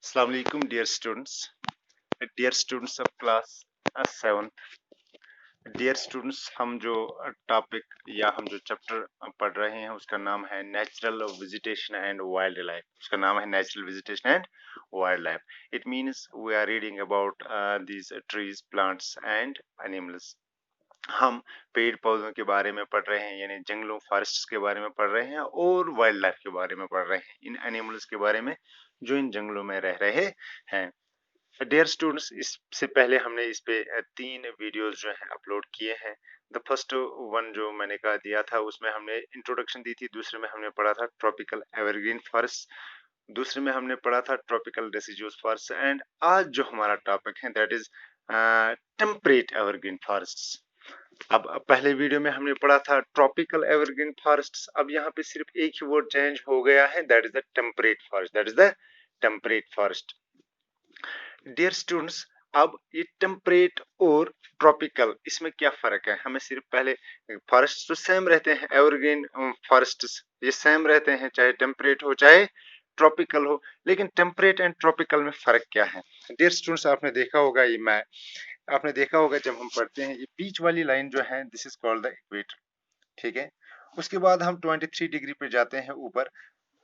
Assalamu alaikum dear students of class 7th। Dear students, हम जो topic या हम जो चैप्टर पढ़ रहे हैं उसका नाम है natural vegetation and wildlife. उसका नाम है natural vegetation and wildlife. It means we are reading about these trees, plants and animals. हम पेड़ पौधों के बारे में पढ़ रहे हैं, यानी जंगलों, फॉरेस्ट्स के बारे में पढ़ रहे हैं, और वाइल्ड लाइफ के बारे में पढ़ रहे हैं, इन एनिमल्स के बारे में जो इन जंगलों में रह रहे हैं। डियर स्टूडेंट्स, इससे पहले हमने इस पे 3 वीडियोस जो है अपलोड किए हैं। द फर्स्ट वन जो मैंने कहा दिया था उसमें हमने इंट्रोडक्शन दी थी, दूसरे में हमने पढ़ा था ट्रॉपिकल एवरग्रीन फॉरेस्ट, दूसरे में हमने पढ़ा था ट्रॉपिकल डेसिडुअस फॉरेस्ट, एंड आज जो हमारा टॉपिक है that is temperate evergreen forests. अब पहले वीडियो में हमने पढ़ा था ट्रॉपिकल एवरग्रीन फॉरेस्ट्स। अब यहाँ पे सिर्फ एक ही वर्ड चेंज हो गया है, that is the temperate forest, that is the temperate forest. Dear students, अब ये टेम्परेट और ट्रॉपिकल, इसमें क्या फर्क है? हमें सिर्फ पहले, फॉरेस्ट तो सेम रहते हैं, एवरग्रीन फॉरेस्ट्स ये सेम रहते हैं, चाहे टेम्परेट हो चाहे ट्रॉपिकल हो, लेकिन टेम्परेट एंड ट्रॉपिकल में फर्क क्या है? डियर स्टूडेंट्स, आपने देखा होगा ये मैप, आपने देखा होगा जब हम पढ़ते हैं ये बीच वाली लाइन जो है this is called the equator, ठीक है। उसके बाद हम 23 डिग्री पे जाते हैं ऊपर,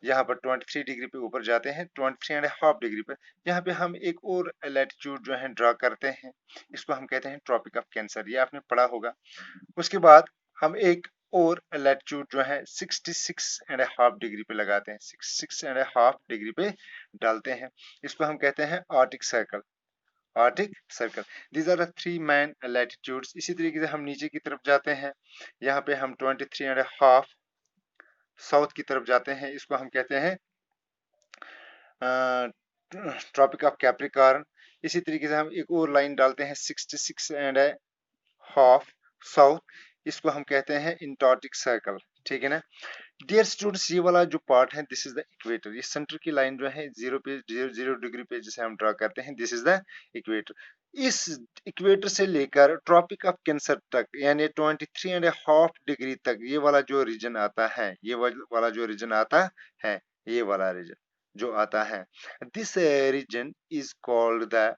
यहाँ पर 23 डिग्री पे ऊपर जाते हैं, 23.5 डिग्री पे यहाँ पे हम एक और लैटिट्यूड जो है ड्रा करते हैं, इसको हम कहते हैं ट्रॉपिक ऑफ कैंसर, ये आपने पढ़ा होगा। उसके बाद हम एक और लैटिट्यूड जो है 66.5 डिग्री पे लगाते हैं, 66.5 डिग्री पे डालते हैं, इसको हम कहते हैं Arctic Circle, Arctic Circle. These are the 3 main latitudes. इसी तरीके से हम नीचे की तरफ जाते हैं, यहाँ पे हम 23.5 साउथ की तरफ जाते हैं, इसको हम कहते हैं ट्रॉपिक ऑफ कैप्रिकॉर्न। इसी तरीके से हम एक और लाइन डालते हैं 66.5 साउथ, इसको हम कहते हैं इंटार्क्टिक सर्कल, ठीक है ना। डियर स्टूडेंट्स, ये वाला जो पार्ट है दिस इज द इक्वेटर, ये सेंटर की लाइन जो है 0 डिग्री पे जिसे हम ड्रा करते हैं, दिस इज द इक्वेटर। इस इक्वेटर से लेकर ट्रॉपिक ऑफ कैंसर तक, यानी 23.5 डिग्री तक ये वाला जो रीजन आता है, ये वाला जो रीजन आता है, ये वाला रीजन जो आता है, this region is called the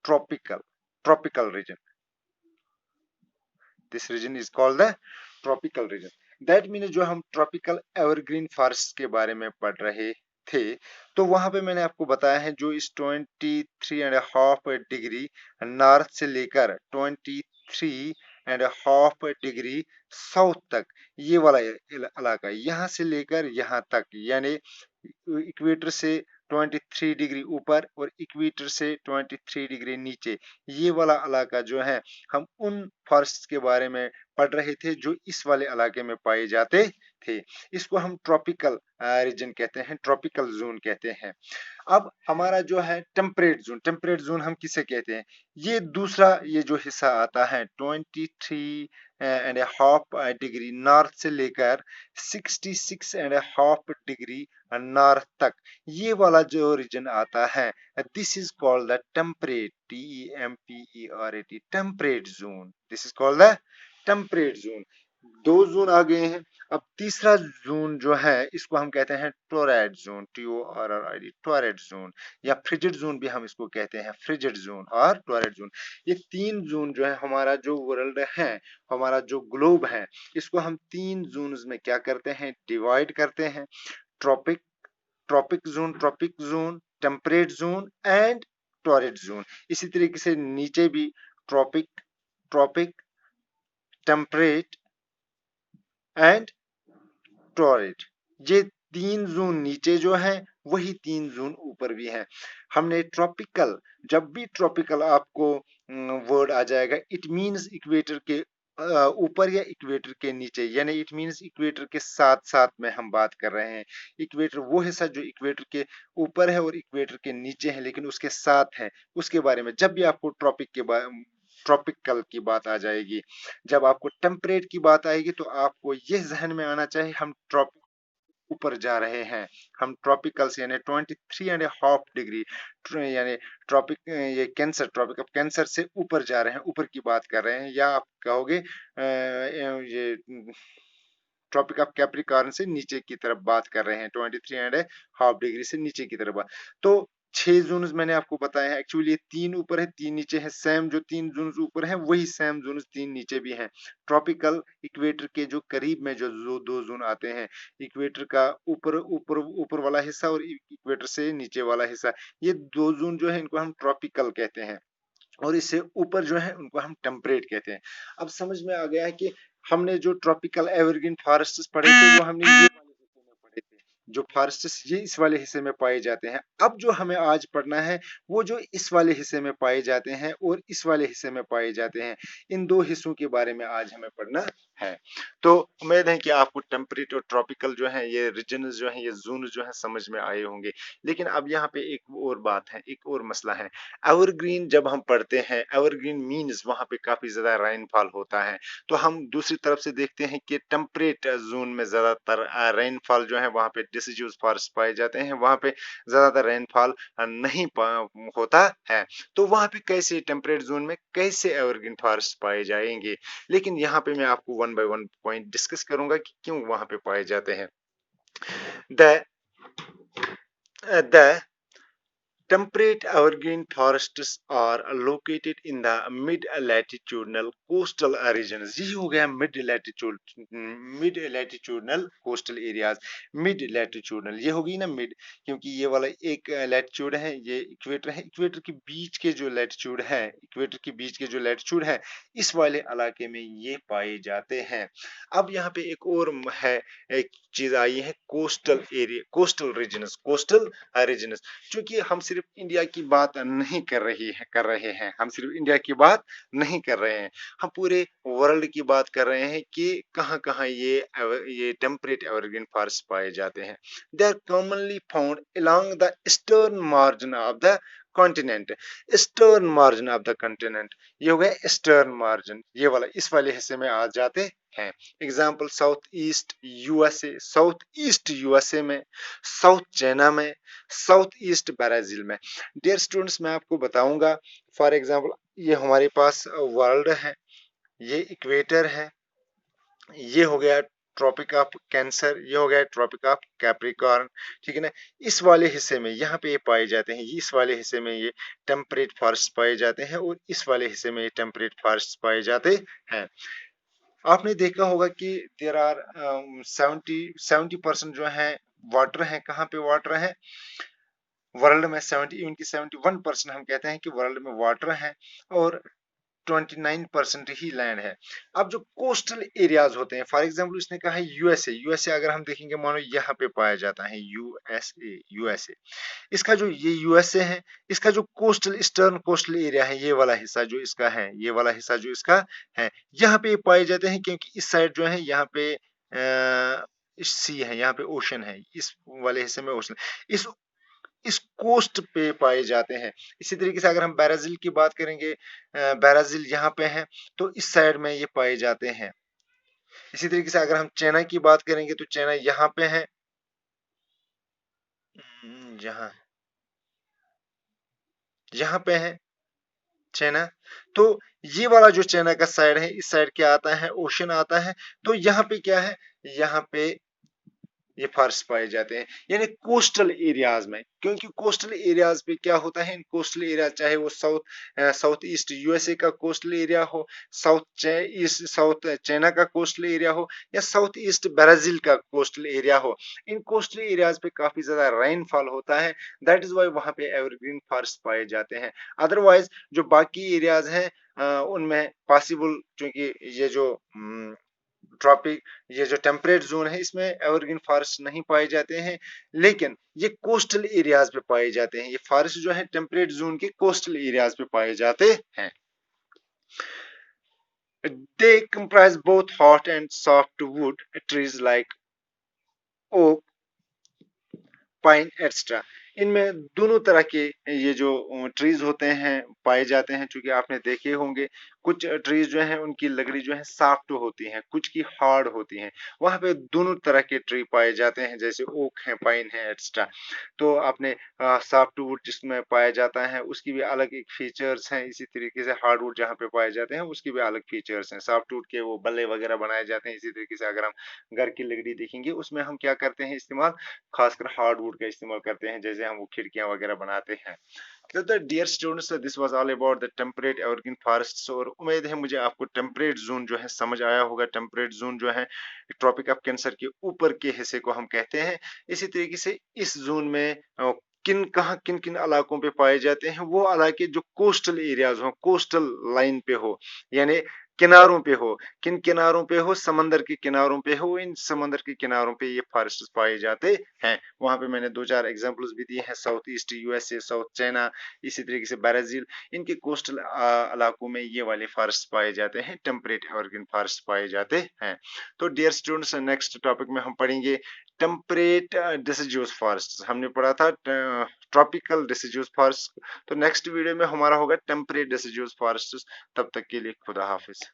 tropical region, this region is called the tropical region. That mean जो हम ट्रॉपिकल एवरग्रीन फॉरेस्ट के बारे में पढ़ रहे थे, तो वहां पे मैंने आपको बताया है जो इस 23.5 डिग्री नॉर्थ से लेकर 23.5 डिग्री साउथ तक, ये वाला इलाका, यहाँ से लेकर यहाँ तक, यानी इक्वेटर से 23 डिग्री ऊपर और इक्वेटर से 23 डिग्री नीचे, ये वाला इलाका जो है, हम उन फॉरेस्ट के बारे में पढ़ रहे थे जो इस वाले इलाके में पाए जाते थे। इसको हम ट्रॉपिकल रीजन कहते हैं, ट्रॉपिकल जोन कहते हैं। अब हमारा जो है टेम्परेट जोन, टेम्परेट जोन हम किसे कहते हैं? ये दूसरा, ये जो हिस्सा आता है 23.5 डिग्री नॉर्थ से लेकर 66.5 डिग्री नॉर्थ तक, ये वाला जो रीजन आता है, this is called the temperate, TEMPERAT, temperate zone, this is called the temperate zone. दो जोन आ गए हैं। अब तीसरा जोन जो है इसको हम कहते हैं टोरैड जोन, TORRID, टोरैड जोन, या फ्रिजिड जोन भी हम इसको कहते हैं, फ्रिजिड जोन और टोरैड जोन। ये 3 जोन जो है, हमारा जो वर्ल्ड है, हमारा जो ग्लोब है, इसको हम 3 जोन्स में क्या करते हैं, डिवाइड करते हैं। Tropic tropic zone, temperate zone and torrid zone. इसी तरीके से नीचे भी tropic tropic temperate and torrid, ये 3 जोन नीचे जो है, वही 3 जोन ऊपर भी है। हमने ट्रॉपिकल, जब भी ट्रॉपिकल आपको वर्ड आ जाएगा, इट मींस इक्वेटर के ऊपर या इक्वेटर के नीचे, यानी इट मींस इक्वेटर के साथ साथ में हम बात कर रहे हैं। इक्वेटर वो हिस्सा जो इक्वेटर के ऊपर है और इक्वेटर के नीचे है, लेकिन उसके साथ है, उसके बारे में जब भी आपको ट्रॉपिकल की बात आ जाएगी, जब आपको टेम्परेट की बात आएगी, तो आपको ये जहन में आना चाहिए हम ट्रॉपिक ऊपर जा रहे हैं, हम ट्रॉपिकल से, यानी 23.5 डिग्री, यानी ट्रॉपिक, ये कैंसर, ट्रॉपिक ऑफ कैंसर से ऊपर जा रहे हैं, ऊपर की बात कर रहे हैं, या आप कहोगे ये ट्रॉपिक ऑफ कैप्रिकॉर्न से नीचे की तरफ बात कर रहे हैं, 23.5 डिग्री से नीचे की तरफ तो 6 जोन्स मैंने आपको बताया है। एक्चुअली 3 ऊपर है 3 नीचे है, सेम जो 3 जोन्स ऊपर है वही सेम जोन्स 3 नीचे भी हैं। ट्रॉपिकल इक्वेटर के जो करीब में जो 2 जोन आते हैं, इक्वेटर का ऊपर ऊपर ऊपर वाला हिस्सा और इक्वेटर से नीचे वाला हिस्सा, ये 2 जोन जो है इनको हम ट्रॉपिकल कहते हैं और इससे ऊपर जो है उनको हम टेम्परेट कहते हैं। अब समझ में आ गया है कि हमने जो ट्रॉपिकल एवरग्रीन फॉरेस्ट्स पढ़े थे वो हमने ये वाले हिस्से में पढ़े थे, जो फॉरेस्ट्स ये इस वाले हिस्से में पाए जाते हैं। अब जो हमें आज पढ़ना है वो जो इस वाले हिस्से में पाए जाते हैं और इस वाले हिस्से में पाए जाते हैं, इन 2 हिस्सों के बारे में आज हमें पढ़ना है। तो उम्मीद है कि आपको टेम्परेट और ट्रॉपिकल जो है ये रीजन जो है ये जोन जो है समझ में आए होंगे। लेकिन अब यहाँ पे एक और बात है, एक और मसला है। एवरग्रीन जब हम पढ़ते हैं, एवरग्रीन मीन्स वहां पे काफी ज्यादा रेनफॉल होता है, तो हम दूसरी तरफ से देखते हैं कि टेम्परेट जोन में ज्यादातर रेनफॉल जो है वहां पे डिसिड्यूस फॉरेस्ट पाए जाते हैं, वहां पे ज्यादातर रेनफॉल नहीं होता है। तो वहां पे कैसे टेम्परेट जोन में कैसे एवरग्रीन फॉरेस्ट पाए जाएंगे, लेकिन यहाँ पे मैं आपको 1 बाय 1 पॉइंट डिस्कस करूंगा कि क्यों वहां पे पाए जाते हैं। The Temperate evergreen forests are located in the mid-latitudinal coastal regions. यही हो गया mid-latitudinal coastal areas. Mid-latitudinal ये होगी ना mid, क्योंकि ये वाला एक latitude है, ये इक्वेटर है, इक्वेटर के बीच के जो latitude है, इक्वेटर के बीच के जो latitude है, इस वाले इलाके में ये पाए जाते हैं। अब यहाँ पे एक और है, एक चीज आई है coastal area, coastal regions, coastal regions. क्योंकि हम सिर्फ इंडिया की बात नहीं कर रहे हैं, हम सिर्फ इंडिया की बात नहीं कर रहे हैं, हम पूरे वर्ल्ड की बात कर रहे हैं कि कहाँ कहाँ ये टेम्परेट एवरग्रीन फॉरेस्ट पाए जाते हैं। They are commonly found along the eastern margin of the continent. Eastern margin of the continent, ये हो गया ईस्टर्न मार्जिन, ये वाला इस वाले हिस्से में आ जाते हैं। Example south east USA, south east USA में, साउथ चाइना में, साउथ ईस्ट ब्राजील में। डियर स्टूडेंट्स, मैं आपको बताऊंगा, फॉर एग्जांपल ये हमारे पास वर्ल्ड है, ये इक्वेटर है, ये हो गया ट्रॉपिक ऑफ कैंसर, ये हो गया ट्रॉपिक ऑफ कैप्रिकॉर्न, ठीक है ना। इस वाले हिस्से में यहाँ पे ये पाए जाते हैं, इस वाले हिस्से में ये टेम्परेट फॉरेस्ट पाए जाते हैं और इस वाले हिस्से में ये टेम्परेट फॉरेस्ट पाए जाते हैं। आपने देखा होगा कि देर आर 70% जो है वाटर है, कहाँ पे वाटर है वर्ल्ड में, 71% हम कहते हैं कि वर्ल्ड में वाटर है और 29% ही लैंड है। अब जो कोस्टल एरियाज होते हैं, फॉर एग्जांपल इसने कहा है यूएसए, यूएसए अगर हम देखेंगे, मानो यहाँ पे पाया जाता है यूएसए, यूएसए, इसका जो ये यूएसए है, इसका जो कोस्टल ईस्टर्न कोस्टल एरिया है, ये वाला हिस्सा जो इसका है, ये वाला हिस्सा जो इसका है, यहाँ पे पाए जाते हैं क्योंकि इस साइड जो है यहाँ पे सी है, यहाँ पे ओशन है, इस वाले हिस्से में ओशन, इस कोस्ट पे पाए जाते हैं। इसी तरीके से अगर हम ब्राजील की बात करेंगे, ब्राजील यहाँ पे है तो इस साइड में ये पाए जाते हैं। इसी तरीके से अगर हम चाइना की बात करेंगे तो चाइना यहाँ पे है, यहाँ यहाँ पे है चाइना। तो ये वाला जो चाइना का साइड है, इस साइड क्या आता है, ओशन आता है, तो यहाँ पे क्या है, यहाँ पे ये फॉरेस्ट पाए जाते हैं, यानी कोस्टल एरियाज में। क्योंकि कोस्टल एरियाज पे क्या होता है, इन कोस्टल एरिया, चाहे वो साउथ ईस्ट यूएसए का कोस्टल एरिया हो, साउथ चाइना का कोस्टल एरिया हो, या साउथ ईस्ट ब्राजील का कोस्टल एरिया हो, इन कोस्टल एरियाज पे काफी ज्यादा रेनफॉल होता है। दैट इज वाई वहां पे एवरग्रीन फॉरेस्ट पाए जाते हैं। अदरवाइज जो बाकी एरियाज हैं उनमें पॉसिबल, क्योंकि ये जो ट्रॉपिक, ये जो टेम्परेट जोन है, इसमें एवरग्रीन फॉरेस्ट नहीं पाए जाते हैं, लेकिन ये कोस्टल एरियाज पे पाए जाते हैं। ये फॉरेस्ट जो है टेम्परेट जोन के कोस्टल एरियाज पे पाए जाते हैं। They comprise both hot and softwood trees like oak, pine extra. इनमें दोनों तरह के ये जो ट्रीज होते हैं पाए जाते हैं, चूंकि आपने देखे होंगे कुछ ट्रीज जो हैं उनकी लकड़ी जो है सॉफ्ट होती है, कुछ की हार्ड होती है। वहां पे दोनों तरह के ट्री पाए जाते हैं, जैसे ओक है, पाइन है, एक्स्ट्रा। तो आपने सॉफ्ट वुड जिसमें पाया जाता है उसकी भी अलग एक फीचर्स हैं, इसी तरीके से हार्ड वुड जहाँ पे पाए जाते हैं उसकी भी अलग फीचर्स हैं। सॉफ्ट वुड के वो बल्ले वगैरह बनाए जाते हैं, इसी तरीके से अगर हम घर की लकड़ी देखेंगे उसमें हम क्या करते हैं इस्तेमाल, खासकर हार्ड वुड का इस्तेमाल करते हैं, जैसे हम वो खिड़कियां वगैरह बनाते हैं। तो the dear students, this was all about the temperate evergreen forests. और उम्मीद है मुझे आपको टेम्परेट जोन जो है समझ आया होगा। टेम्परेट जोन जो है ट्रॉपिक ऑफ कैंसर के ऊपर के हिस्से को हम कहते हैं। इसी तरीके से इस जोन में किन किन इलाकों पे पाए जाते हैं, वो इलाके जो कोस्टल एरियाज हो, कोस्टल लाइन पे हो, यानी किनारों पे हो। किन किनारों पे हो, समंदर के किनारों पे हो, इन समंदर के किनारों पे ये फॉरेस्ट पाए जाते हैं। वहां पे मैंने 2-4 एग्जांपल्स भी दिए हैं, south east USA, south China, इसी तरीके से ब्राजील, इनके कोस्टल इलाकों में ये वाले फॉरेस्ट पाए जाते हैं, टेम्परेट एवरग्रीन फॉरेस्ट पाए जाते हैं। तो डियर स्टूडेंट्स, नेक्स्ट टॉपिक में हम पढ़ेंगे टेम्परेट डिसिड्यूस फॉरेस्ट। हमने पढ़ा था ट्रॉपिकल डिसिड्यूस फॉरेस्ट। तो नेक्स्ट वीडियो में हमारा होगा टेम्परेट डिसिड्यूस फॉरेस्ट। तब तक के लिए खुदा हाफिज।